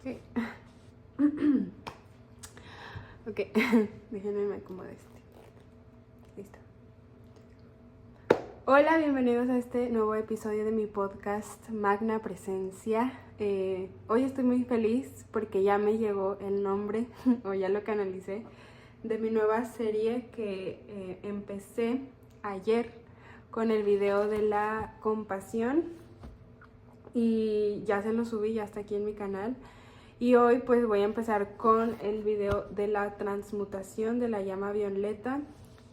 Ok. Ok, déjenme me acomodo Listo. Hola, bienvenidos a este nuevo episodio de mi podcast Magna Presencia. Hoy estoy muy feliz porque ya me llegó el nombre, o ya lo canalicé, de mi nueva serie que empecé ayer con el video de la compasión y ya se lo subí, ya está aquí en mi canal. Y hoy pues voy a empezar con el video de la transmutación de la llama violeta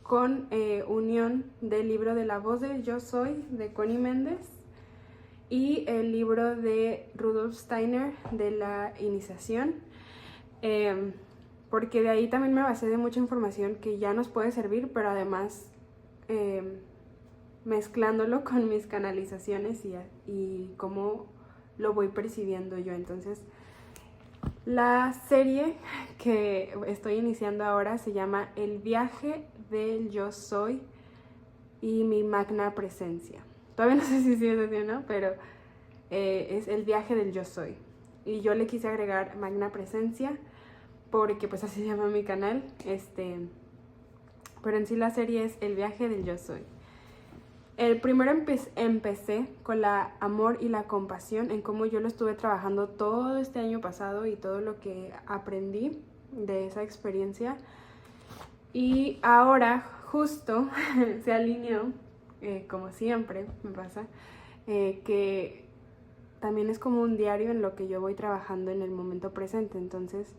con unión del libro de La voz de Yo Soy de Connie Méndez y el libro de Rudolf Steiner de la iniciación, porque de ahí también me basé de mucha información que ya nos puede servir, pero además mezclándolo con mis canalizaciones y cómo lo voy percibiendo yo. Entonces la serie que estoy iniciando ahora se llama El viaje del yo soy y mi magna presencia. Todavía no sé si es así o no, pero es el viaje del yo soy. Y yo le quise agregar magna presencia porque pues así se llama mi canal. Pero en sí la serie es El viaje del yo soy. El primero empecé con la amor y la compasión, en cómo yo lo estuve trabajando todo este año pasado y todo lo que aprendí de esa experiencia. Y ahora justo se alineó, como siempre me pasa, que también es como un diario en lo que yo voy trabajando en el momento presente. Entonces,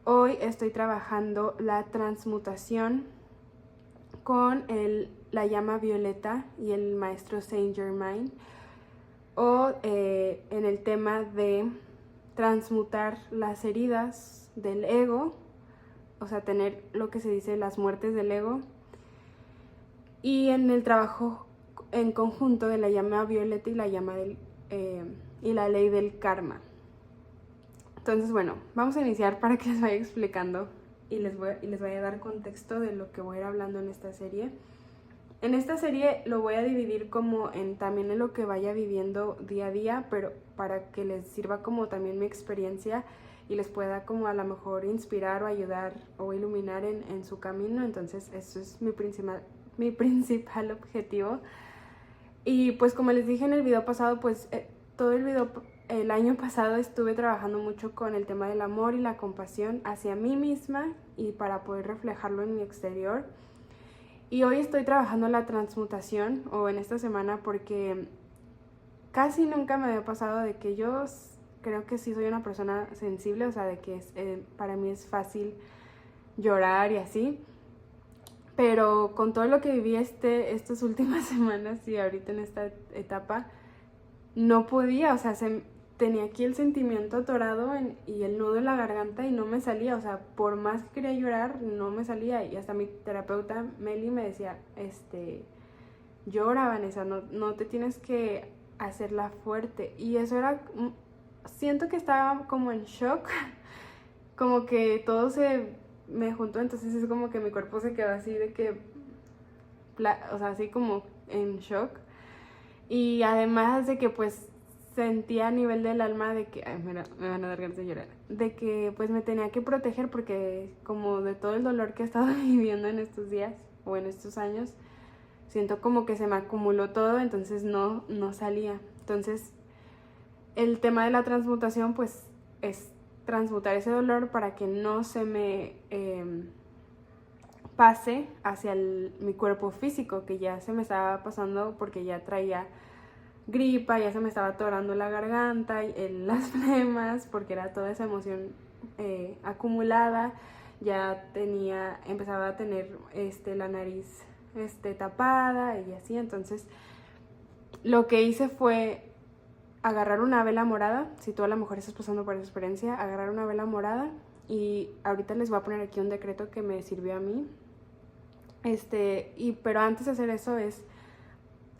hoy estoy trabajando la transmutación con la llama violeta y el maestro Saint Germain, o en el tema de transmutar las heridas del ego, o sea, tener lo que se dice las muertes del ego, y en el trabajo en conjunto de la llama violeta y la llama y la ley del karma. Entonces, bueno, vamos a iniciar para que les vaya explicando y les voy a dar contexto de lo que voy a ir hablando en esta serie. En esta serie lo voy a dividir como también en lo que vaya viviendo día a día, pero para que les sirva como también mi experiencia y les pueda como a lo mejor inspirar o ayudar o iluminar en su camino. Entonces eso es mi principal objetivo. Y pues como les dije en el video pasado, pues todo el año pasado estuve trabajando mucho con el tema del amor y la compasión hacia mí misma y para poder reflejarlo en mi exterior. Y hoy estoy trabajando la transmutación, o en esta semana, porque casi nunca me había pasado de que yo creo que sí soy una persona sensible, o sea, de que para mí es fácil llorar y así. Pero con todo lo que viví estas últimas semanas y ahorita en esta etapa, no podía, o sea, tenía aquí el sentimiento atorado y el nudo en la garganta y no me salía, o sea, por más que quería llorar, no me salía. Y hasta mi terapeuta Meli me decía, llora, Vanessa, no te tienes que hacerla fuerte. Y eso era, siento que estaba como en shock, como que todo se me juntó, entonces es como que mi cuerpo se quedó así de que, o sea, así como en shock. Y además de que pues sentía a nivel del alma de que, ay, mira, me van a dar ganas de llorar, de que pues me tenía que proteger porque como de todo el dolor que he estado viviendo en estos días o en estos años, siento como que se me acumuló todo, entonces no salía. Entonces el tema de la transmutación pues es transmutar ese dolor para que no se me pase hacia mi cuerpo físico, que ya se me estaba pasando porque ya traía gripa, ya se me estaba atorando la garganta, las flemas, porque era toda esa emoción acumulada. Ya empezaba a tener la nariz tapada y así. Entonces lo que hice fue agarrar una vela morada. Si tú a lo mejor estás pasando por esa experiencia, agarrar una vela morada, y ahorita les voy a poner aquí un decreto que me sirvió a mí. Pero antes de hacer eso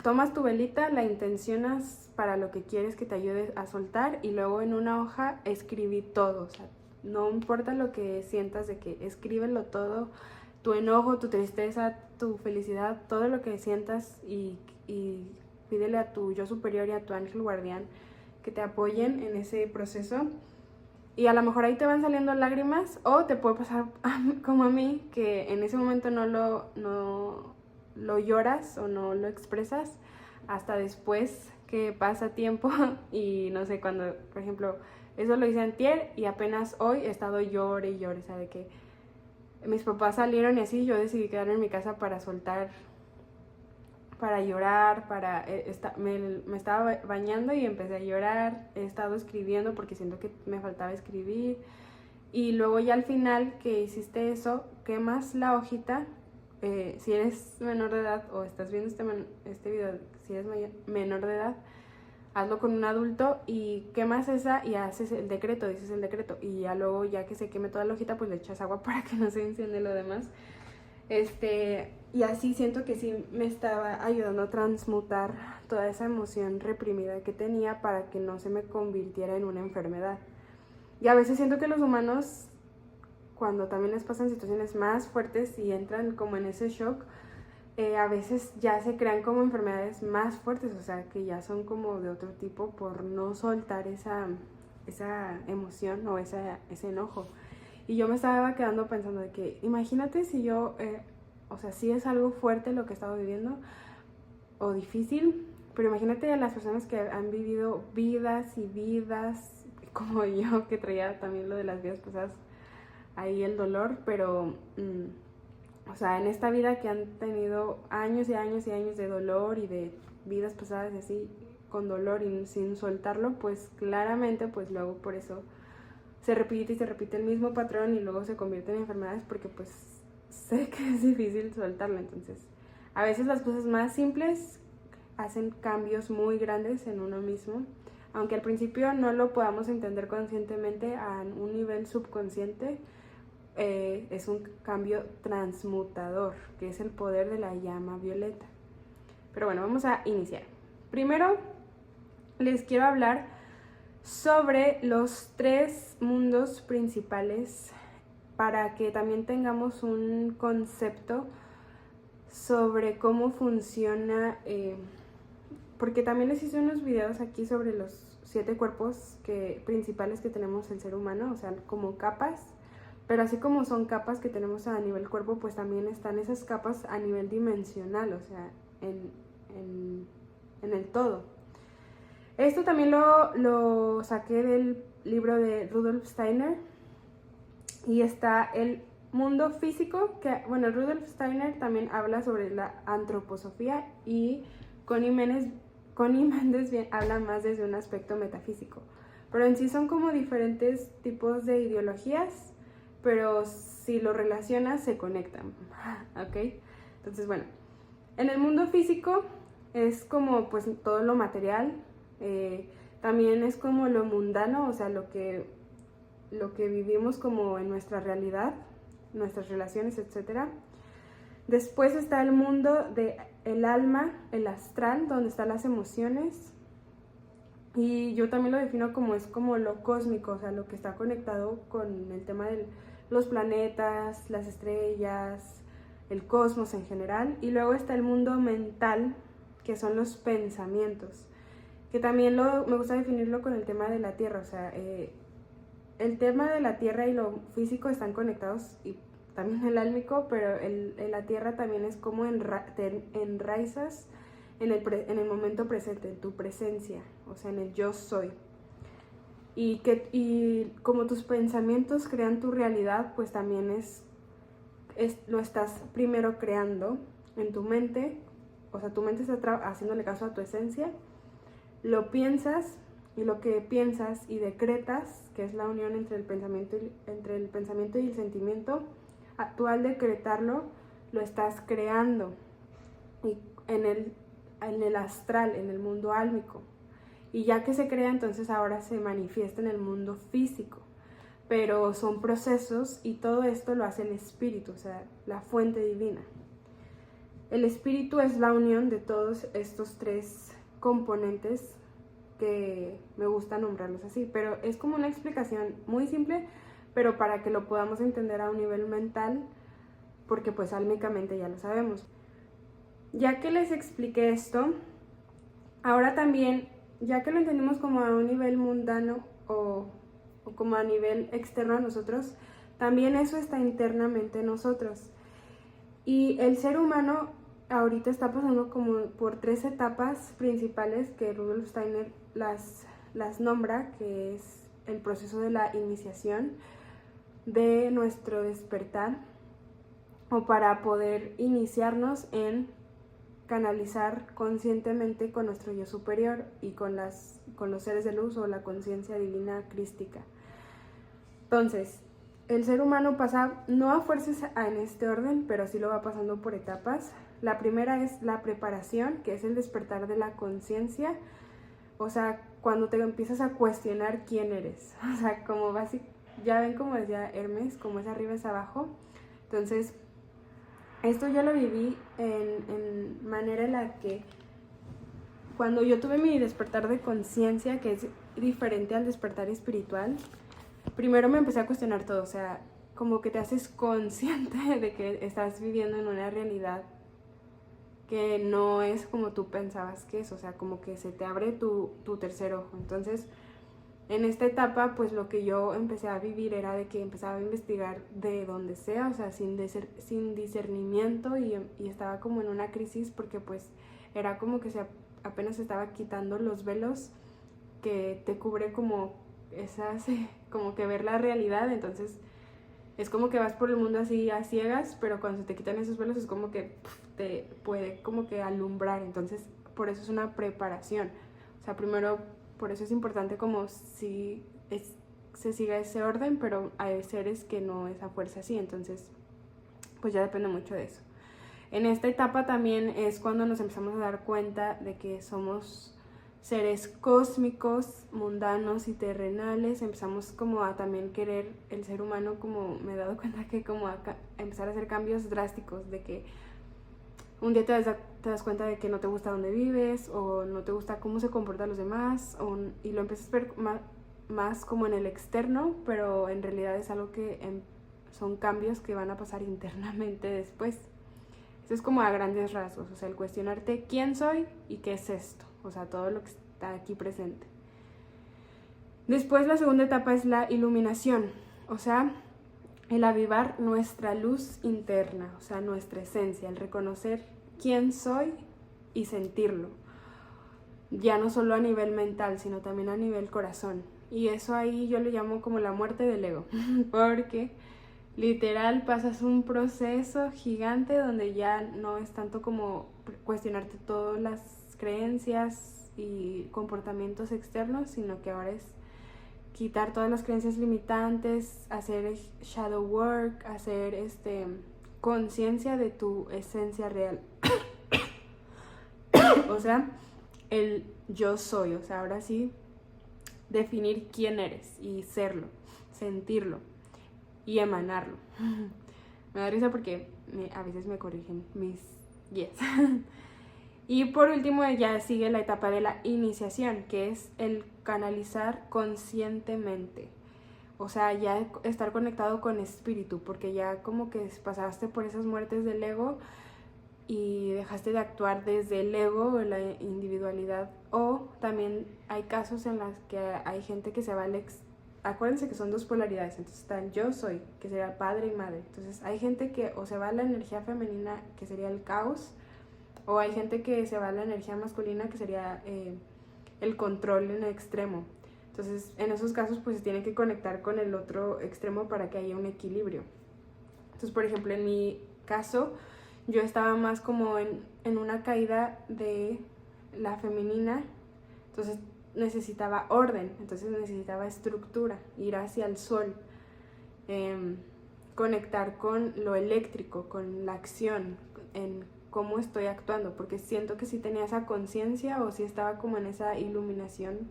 tomas tu velita, la intencionas para lo que quieres que te ayude a soltar, y luego en una hoja escribí todo. O sea, no importa lo que sientas, de que escríbelo todo, tu enojo, tu tristeza, tu felicidad, todo lo que sientas, y pídele a tu yo superior y a tu ángel guardián que te apoyen en ese proceso. Y a lo mejor ahí te van saliendo lágrimas o te puede pasar como a mí, que en ese momento no lo lloras o no lo expresas hasta después que pasa tiempo y no sé, cuando, por ejemplo, eso lo hice antier y apenas hoy he estado llore y llore, o sea, de que mis papás salieron y así yo decidí quedarme en mi casa para soltar, para llorar, me estaba bañando y empecé a llorar, he estado escribiendo porque siento que me faltaba escribir y luego ya al final que hiciste eso, quemas la hojita, si eres menor de edad o estás viendo este video, si eres menor de edad, hazlo con un adulto y quemas esa y haces el decreto, dices el decreto y ya luego ya que se queme toda la hojita pues le echas agua para que no se enciende lo demás. Y así siento que sí me estaba ayudando a transmutar toda esa emoción reprimida que tenía para que no se me convirtiera en una enfermedad. Y a veces siento que los humanos, cuando también les pasan situaciones más fuertes y entran como en ese shock, a veces ya se crean como enfermedades más fuertes, o sea, que ya son como de otro tipo por no soltar esa emoción o ese enojo. Y yo me estaba quedando pensando de que, imagínate si yo, o sea, sí es algo fuerte lo que he estado viviendo o difícil, pero imagínate a las personas que han vivido vidas y vidas, como yo, que traía también lo de las vidas pasadas, ahí el dolor, pero, o sea, en esta vida que han tenido años y años y años de dolor y de vidas pasadas y así, con dolor y sin soltarlo, pues claramente, pues luego por eso se repite y se repite el mismo patrón y luego se convierte en enfermedades porque pues sé que es difícil soltarlo. Entonces, a veces las cosas más simples hacen cambios muy grandes en uno mismo, aunque al principio no lo podamos entender conscientemente a un nivel subconsciente. Es un cambio transmutador, que es el poder de la llama violeta. Pero bueno, vamos a iniciar. Primero, les quiero hablar sobre los 3 mundos principales para que también tengamos un concepto sobre cómo funciona, porque también les hice unos videos aquí sobre los 7 cuerpos principales que tenemos el ser humano, o sea, como capas, pero así como son capas que tenemos a nivel cuerpo, pues también están esas capas a nivel dimensional, o sea, en el todo. Esto también lo saqué del libro de Rudolf Steiner y está el mundo físico, que bueno, Rudolf Steiner también habla sobre la antroposofía y Connie Méndez habla más desde un aspecto metafísico, pero en sí son como diferentes tipos de ideologías, pero si lo relacionas se conectan, ¿ok? Entonces bueno, en el mundo físico es como pues todo lo material, también es como lo mundano, o sea, lo que vivimos como en nuestra realidad, nuestras relaciones, etc. Después está el mundo del alma, el astral, donde están las emociones, y yo también lo defino como es como lo cósmico, o sea, lo que está conectado con el tema de los planetas, las estrellas, el cosmos en general. Y luego está el mundo mental, que son los pensamientos, que también me gusta definirlo con el tema de la tierra, o sea, el tema de la tierra y lo físico están conectados, y también el álmico, pero la tierra también es como te enraizas en el momento presente, en tu presencia, o sea, en el yo soy. Y como tus pensamientos crean tu realidad, pues también lo estás primero creando en tu mente, o sea, tu mente está haciéndole caso a tu esencia, lo piensas, y lo que piensas y decretas, que es la unión entre el pensamiento y el sentimiento, tú al decretarlo lo estás creando y en el astral, en el mundo álmico. Y ya que se crea, entonces ahora se manifiesta en el mundo físico. Pero son procesos y todo esto lo hace el espíritu, o sea, la fuente divina. El espíritu es la unión de todos estos 3 componentes que me gusta nombrarlos así, pero es como una explicación muy simple, pero para que lo podamos entender a un nivel mental, porque pues álmicamente ya lo sabemos. Ya que les expliqué esto, ahora también, ya que lo entendimos como a un nivel mundano o o como a nivel externo a nosotros, también eso está internamente en nosotros. Y el ser humano ahorita está pasando como por 3 etapas principales que Rudolf Steiner las nombra, que es el proceso de la iniciación, de nuestro despertar, o para poder iniciarnos en canalizar conscientemente con nuestro yo superior y con los seres de luz o la conciencia divina crística. Entonces, el ser humano pasa, no a fuerzas en este orden, pero sí lo va pasando por etapas. La primera es la preparación, que es el despertar de la conciencia. O sea, cuando te empiezas a cuestionar quién eres. O sea, como ya ven como decía Hermes, como es arriba es abajo. Entonces, esto yo lo viví en manera en la que cuando yo tuve mi despertar de conciencia, que es diferente al despertar espiritual, primero me empecé a cuestionar todo. O sea, como que te haces consciente de que estás viviendo en una realidad que no es como tú pensabas que es, o sea, como que se te abre tu tercer ojo. Entonces, en esta etapa, pues lo que yo empecé a vivir era de que empezaba a investigar de donde sea, o sea, sin discernimiento, y estaba como en una crisis porque pues era como que apenas estaba quitando los velos que te cubre como como que ver la realidad. Entonces es como que vas por el mundo así a ciegas, pero cuando se te quitan esos velos es como que te puede como que alumbrar. Entonces por eso es una preparación. O sea, primero, por eso es importante como si se siga ese orden, pero hay seres que no es a fuerza así. Entonces pues ya depende mucho de eso. En esta etapa también es cuando nos empezamos a dar cuenta de que somos seres cósmicos, mundanos y terrenales. Empezamos como a también querer, el ser humano, como me he dado cuenta que como a empezar a hacer cambios drásticos, de que un día te das cuenta de que no te gusta donde vives, o no te gusta cómo se comportan los demás, y lo empiezas a ver más como en el externo, pero en realidad es algo que son cambios que van a pasar internamente después. Eso es como a grandes rasgos, o sea, el cuestionarte quién soy y qué es esto, o sea, todo lo que está aquí presente. Después la segunda etapa es la iluminación, o sea, el avivar nuestra luz interna, o sea, nuestra esencia, el reconocer quién soy y sentirlo, ya no solo a nivel mental, sino también a nivel corazón. Y eso ahí yo le llamo como la muerte del ego, porque literal pasas un proceso gigante donde ya no es tanto como cuestionarte todas las creencias y comportamientos externos, sino que ahora es quitar todas las creencias limitantes, hacer shadow work, hacer conciencia de tu esencia real. O sea, el yo soy, o sea, ahora sí definir quién eres y serlo, sentirlo y emanarlo. Me da risa porque a veces me corrigen mis guías. Y por último ya sigue la etapa de la iniciación, que es el canalizar conscientemente. O sea, ya estar conectado con espíritu, porque ya como que pasaste por esas muertes del ego y dejaste de actuar desde el ego o la individualidad. O también hay casos en los que hay gente que se va al acuérdense que son 2 polaridades, entonces está el yo soy, que sería padre y madre. Entonces hay gente que o se va a la energía femenina, que sería el caos, o hay gente que se va a la energía masculina, que sería el control en el extremo. Entonces en esos casos pues se tiene que conectar con el otro extremo para que haya un equilibrio. Entonces, por ejemplo, en mi caso yo estaba más como en una caída de la femenina, entonces necesitaba orden, entonces necesitaba estructura, ir hacia el sol, conectar con lo eléctrico, con la acción, en cómo estoy actuando, porque siento que sí tenía esa conciencia o sí estaba como en esa iluminación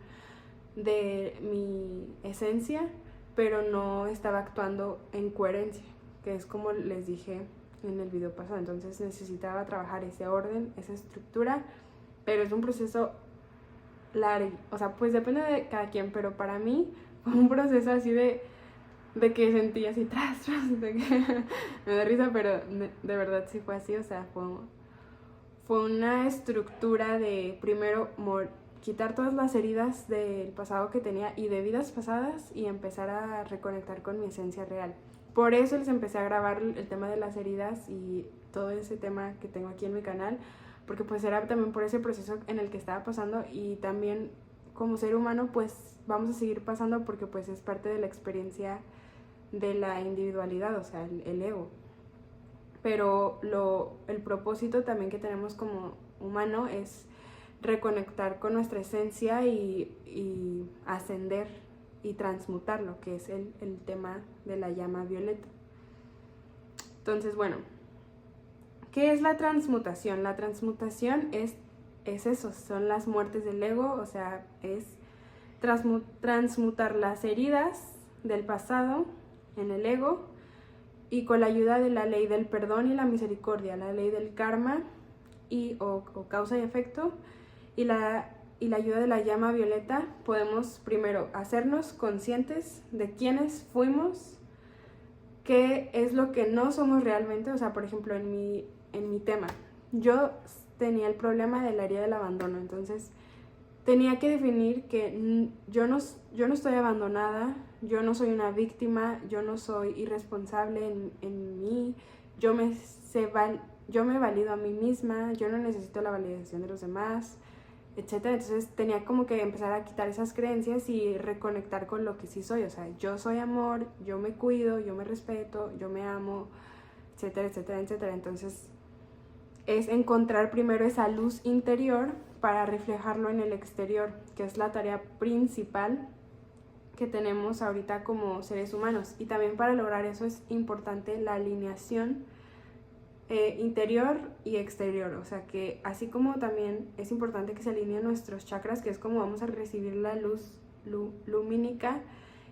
de mi esencia, pero no estaba actuando en coherencia, que es como les dije en el video pasado. Entonces necesitaba trabajar ese orden, esa estructura, pero es un proceso largo, o sea, pues depende de cada quien, pero para mí fue un proceso así de que sentí así tras, de que me da risa, pero de verdad sí fue así. O sea, fue una estructura de primero quitar todas las heridas del pasado que tenía y de vidas pasadas y empezar a reconectar con mi esencia real. Por eso les empecé a grabar el tema de las heridas y todo ese tema que tengo aquí en mi canal, porque pues era también por ese proceso en el que estaba pasando, y también como ser humano pues vamos a seguir pasando porque pues es parte de la experiencia de la individualidad, o sea, el ego. Pero el propósito también que tenemos como humano es reconectar con nuestra esencia y ascender y transmutarlo, que es el tema de la llama violeta. Entonces, bueno, ¿qué es la transmutación? La transmutación es eso, son las muertes del ego, o sea, es transmutar las heridas del pasado en el ego, y con la ayuda de la ley del perdón y la misericordia, la ley del karma o causa y efecto, y la ayuda de la llama violeta, podemos primero hacernos conscientes de quiénes fuimos, qué es lo que no somos realmente. O sea, por ejemplo, en mi tema, yo tenía el problema de la herida del abandono, entonces tenía que definir que yo no estoy abandonada, yo no soy una víctima, yo no soy irresponsable en mí, yo me valido a mí misma, yo no necesito la validación de los demás, etcétera. Entonces tenía como que empezar a quitar esas creencias y reconectar con lo que sí soy. O sea, yo soy amor, yo me cuido, yo me respeto, yo me amo, etcétera, etcétera, etcétera. Entonces es encontrar primero esa luz interior para reflejarlo en el exterior, que es la tarea principal que tenemos ahorita como seres humanos. Y también para lograr eso es importante la alineación interior y exterior. O sea, que así como también es importante que se alineen nuestros chakras, que es como vamos a recibir la luz lumínica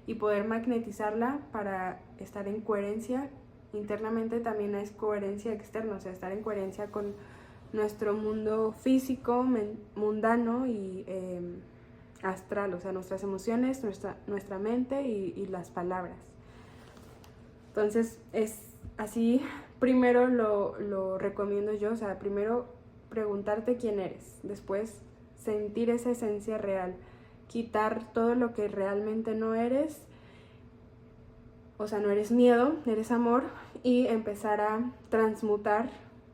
y poder magnetizarla para estar en coherencia internamente, también es coherencia externa, o sea, estar en coherencia con nuestro mundo físico, mundano y astral, o sea, nuestras emociones, nuestra mente y las palabras. Entonces, es así, primero lo recomiendo yo, o sea, primero preguntarte quién eres, después sentir esa esencia real, quitar todo lo que realmente no eres. O sea, no eres miedo, eres amor, y empezar a transmutar,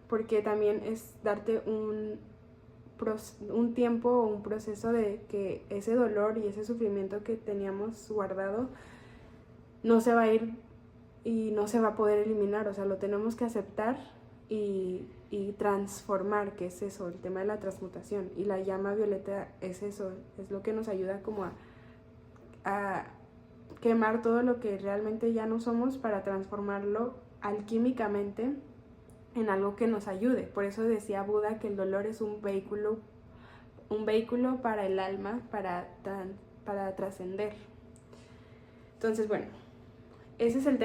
porque también es darte un tiempo o un proceso de que ese dolor y ese sufrimiento que teníamos guardado no se va a ir y no se va a poder eliminar. O sea, lo tenemos que aceptar y transformar, que es eso, el tema de la transmutación. Y la llama violeta es eso, es lo que nos ayuda como a quemar todo lo que realmente ya no somos para transformarlo alquímicamente en algo que nos ayude. Por eso decía Buda que el dolor es un vehículo para el alma, para trascender. Entonces, bueno, ese es el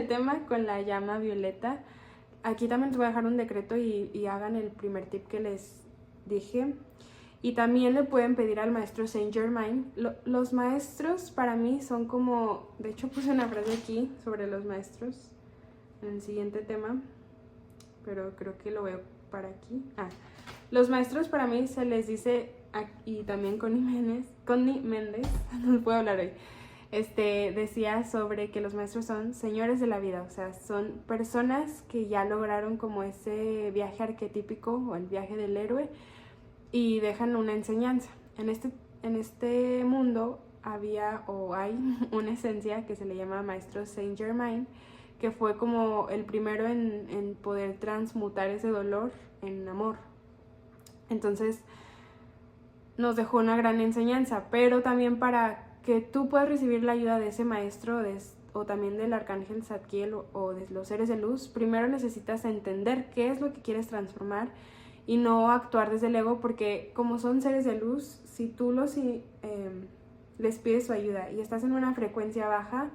tema con la llama violeta. Aquí también les voy a dejar un decreto y hagan el primer tip que les dije. Y también le pueden pedir al maestro Saint Germain. Los maestros para mí son como... De hecho puse una frase aquí sobre los maestros en el siguiente tema, pero creo que lo veo para aquí. Los maestros para mí se les dice, y también Connie Méndez, no puedo hablar hoy, decía sobre que los maestros son señores de la vida, o sea, son personas que ya lograron como ese viaje arquetípico o el viaje del héroe, y dejan una enseñanza. En este mundo había o hay una esencia que se le llama Maestro Saint Germain, que fue como el primero en poder transmutar ese dolor en amor. Entonces nos dejó una gran enseñanza, pero también para que tú puedas recibir la ayuda de ese maestro o también del arcángel Zadkiel o de los seres de luz, primero necesitas entender qué es lo que quieres transformar y no actuar desde el ego, porque como son seres de luz, si tú les pides su ayuda y estás en una frecuencia baja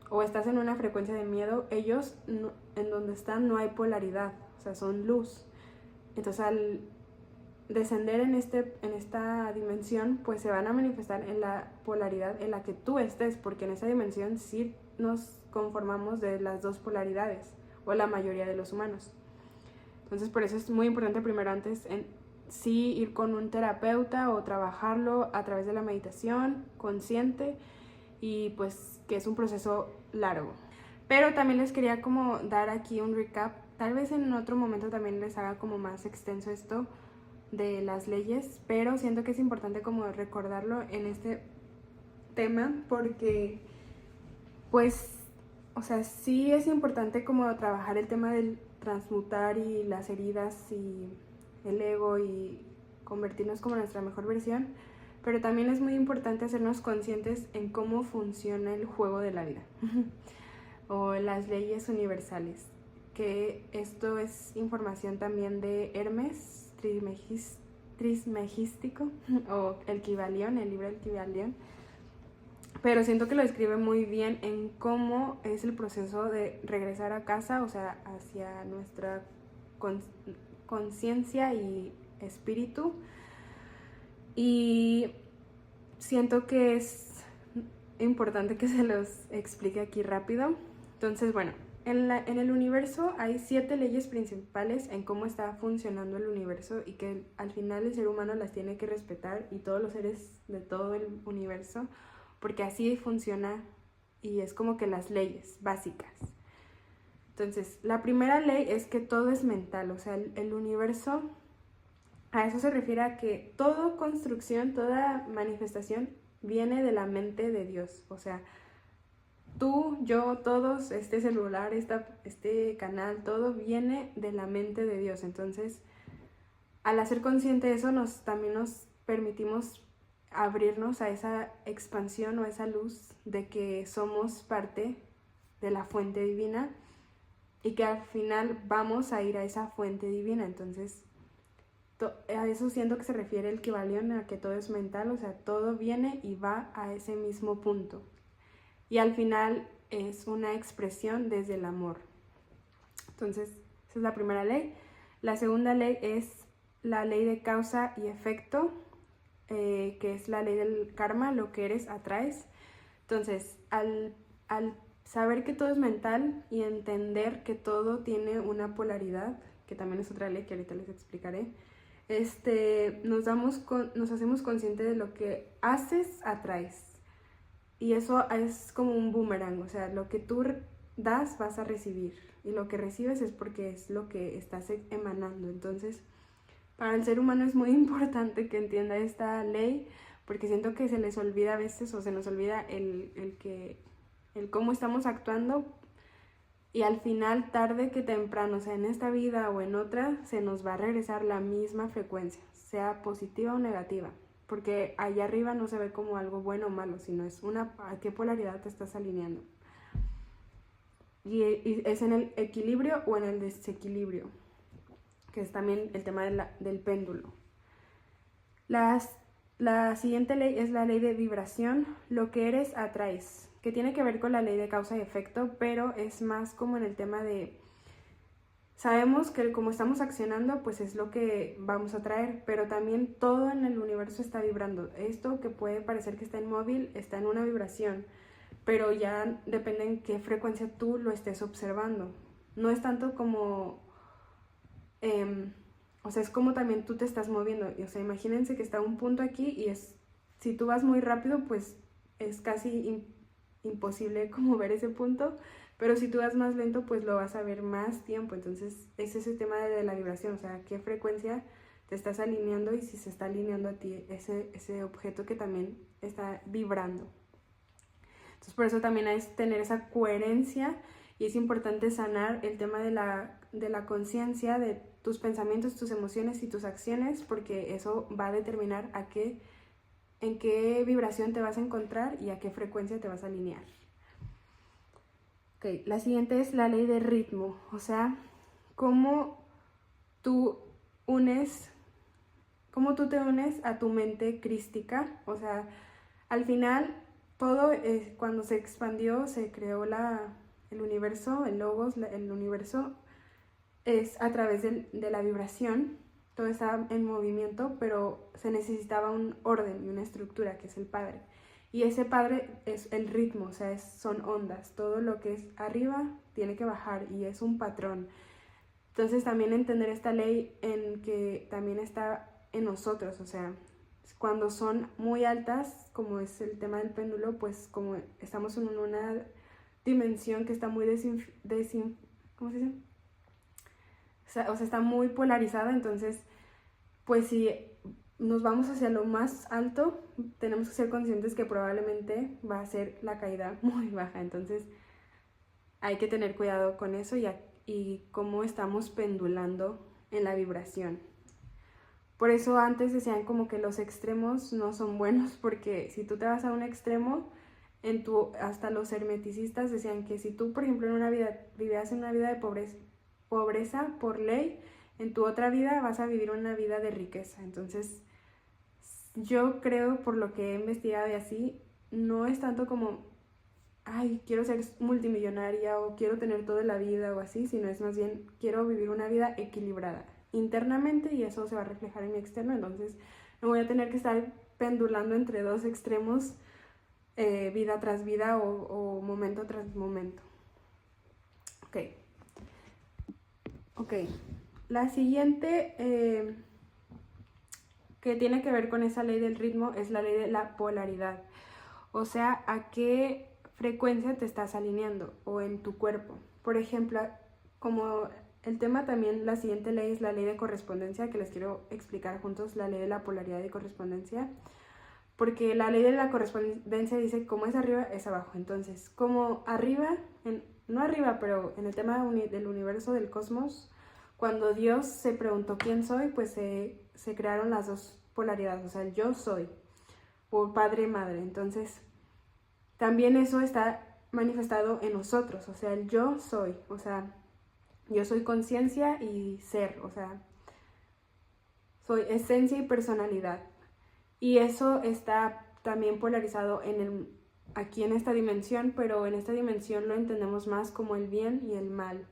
o estás en una frecuencia de miedo, ellos en donde están no hay polaridad, o sea, son luz. Entonces al descender en esta dimensión, pues se van a manifestar en la polaridad en la que tú estés, porque en esa dimensión sí nos conformamos de las dos polaridades, o la mayoría de los humanos. Entonces por eso es muy importante primero antes sí ir con un terapeuta o trabajarlo a través de la meditación consciente, y pues que es un proceso largo. Pero también les quería como dar aquí un recap, tal vez en otro momento también les haga como más extenso esto de las leyes, pero siento que es importante como recordarlo en este tema porque pues, o sea, sí es importante como trabajar el tema del transmutar y las heridas y el ego y convertirnos como nuestra mejor versión, pero también es muy importante hacernos conscientes en cómo funciona el juego de la vida o las leyes universales, que esto es información también de Hermes Trismegístico o el Kybalión, el libro del Kybalión, pero siento que lo describe muy bien en cómo es el proceso de regresar a casa, o sea, hacia nuestra conciencia y espíritu. Y siento que es importante que se los explique aquí rápido. Entonces, bueno, en el universo hay 7 leyes principales en cómo está funcionando el universo y que al final el ser humano las tiene que respetar y todos los seres de todo el universo, porque así funciona y es como que las leyes básicas. Entonces, la primera ley es que todo es mental, o sea, el universo, a eso se refiere a que toda construcción, toda manifestación viene de la mente de Dios, o sea, tú, yo, todos, este celular, este canal, todo viene de la mente de Dios. Entonces, al hacer consciente de eso, también nos permitimos abrirnos a esa expansión o a esa luz de que somos parte de la fuente divina y que al final vamos a ir a esa fuente divina. Entonces, a eso siento que se refiere el Kybalión, a que todo es mental, o sea, todo viene y va a ese mismo punto. Y al final es una expresión desde el amor. Entonces, esa es la primera ley. La segunda ley es la ley de causa y efecto, que es la ley del karma, lo que eres atraes. Entonces, al saber que todo es mental y entender que todo tiene una polaridad, que también es otra ley que ahorita les explicaré, nos hacemos conscientes de lo que haces, atraes. Y eso es como un boomerang, o sea, lo que tú das vas a recibir y lo que recibes es porque es lo que estás emanando. Entonces, para el ser humano es muy importante que entienda esta ley, porque siento que se les olvida a veces o se nos olvida el cómo estamos actuando, y al final, tarde que temprano, o sea, en esta vida o en otra, se nos va a regresar la misma frecuencia, sea positiva o negativa. Porque allá arriba no se ve como algo bueno o malo, sino es a qué polaridad te estás alineando. Y es en el equilibrio o en el desequilibrio, que es también el tema del péndulo. La siguiente ley es la ley de vibración. Lo que eres, atraes, que tiene que ver con la ley de causa y efecto, pero es más como en el tema de... Sabemos que como estamos accionando, pues es lo que vamos a traer, pero también todo en el universo está vibrando. Esto que puede parecer que está inmóvil, está en una vibración, pero ya depende en qué frecuencia tú lo estés observando. No es tanto como... o sea, es como también tú te estás moviendo. O sea, imagínense que está un punto aquí y si tú vas muy rápido, pues es casi imposible como ver ese punto. Pero si tú vas más lento, pues lo vas a ver más tiempo. Entonces, es ese tema de la vibración, o sea, qué frecuencia te estás alineando y si se está alineando a ti ese objeto que también está vibrando. Entonces, por eso también es tener esa coherencia y es importante sanar el tema de la conciencia, de tus pensamientos, tus emociones y tus acciones, porque eso va a determinar en qué vibración te vas a encontrar y a qué frecuencia te vas a alinear. Ok, la siguiente es la ley de ritmo, o sea, cómo tú te unes a tu mente crística. O sea, al final todo, cuando se expandió, se creó el universo, el logos, el universo es a través de la vibración. Todo está en movimiento, pero se necesitaba un orden y una estructura, que es el Padre. Y ese Padre es el ritmo, o sea, son ondas. Todo lo que es arriba tiene que bajar y es un patrón. Entonces también entender esta ley en que también está en nosotros, o sea, cuando son muy altas, como es el tema del péndulo, pues como estamos en una dimensión que está muy ¿cómo se dice? O sea, está muy polarizada, entonces, pues si nos vamos hacia lo más alto, tenemos que ser conscientes que probablemente va a ser la caída muy baja, entonces hay que tener cuidado con eso y cómo estamos pendulando en la vibración. Por eso antes decían como que los extremos no son buenos, porque si tú te vas a un extremo, hasta los hermeticistas decían que si tú, por ejemplo, vivías en una vida de pobreza por ley, en tu otra vida vas a vivir una vida de riqueza. Entonces, yo creo, por lo que he investigado y así, no es tanto como, ay, quiero ser multimillonaria o quiero tener toda la vida o así, sino es más bien, quiero vivir una vida equilibrada internamente y eso se va a reflejar en mi externo, entonces no voy a tener que estar pendulando entre dos extremos, vida tras vida o momento tras momento. Ok. La siguiente que tiene que ver con esa ley del ritmo es la ley de la polaridad. O sea, a qué frecuencia te estás alineando o en tu cuerpo. Por ejemplo, como el tema también, la siguiente ley es la ley de correspondencia, que les quiero explicar juntos, la ley de la polaridad y correspondencia. Porque la ley de la correspondencia dice como es arriba, es abajo. Entonces, como arriba, no arriba, pero en el tema del universo, del cosmos, cuando Dios se preguntó quién soy, pues se crearon las dos polaridades, o sea, el yo soy, o padre y madre. Entonces, también eso está manifestado en nosotros, o sea, el yo soy, o sea, yo soy conciencia y ser, o sea, soy esencia y personalidad. Y eso está también polarizado aquí en esta dimensión, pero en esta dimensión lo entendemos más como el bien y el mal.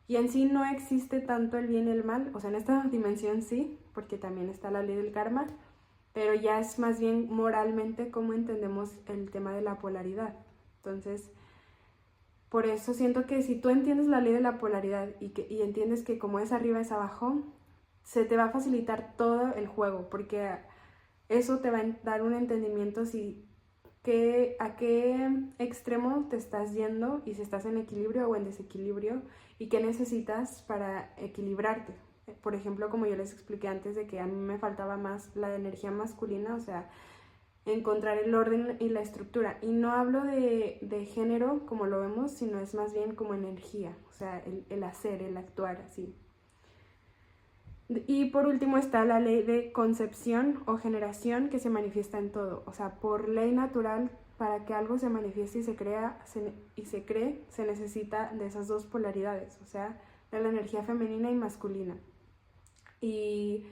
Y en sí no existe tanto el bien y el mal, o sea, en esta dimensión sí, porque también está la ley del karma, pero ya es más bien moralmente cómo entendemos el tema de la polaridad. Entonces, por eso siento que si tú entiendes la ley de la polaridad y entiendes que como es arriba es abajo, se te va a facilitar todo el juego, porque eso te va a dar un entendimiento a qué extremo te estás yendo y si estás en equilibrio o en desequilibrio y qué necesitas para equilibrarte. Por ejemplo, como yo les expliqué antes de que a mí me faltaba más la energía masculina, o sea, encontrar el orden y la estructura. Y no hablo de género como lo vemos, sino es más bien como energía, o sea, el hacer, el actuar, así. Y por último está la ley de concepción o generación que se manifiesta en todo. O sea, por ley natural, para que algo se manifieste y se cree, se necesita de esas dos polaridades, o sea, de la energía femenina y masculina. Y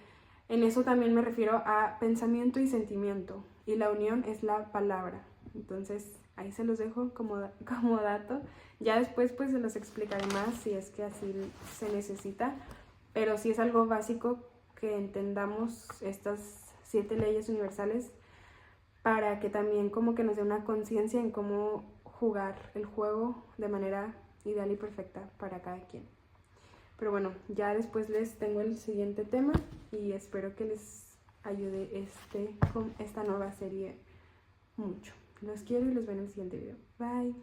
en eso también me refiero a pensamiento y sentimiento. Y la unión es la palabra. Entonces, ahí se los dejo como dato. Ya después pues se los explicaré más si es que así se necesita. Pero sí es algo básico que entendamos estas 7 leyes universales para que también como que nos dé una conciencia en cómo jugar el juego de manera ideal y perfecta para cada quien. Pero bueno, ya después les tengo el siguiente tema y espero que les ayude esta nueva serie mucho. Los quiero y los veo en el siguiente video. Bye.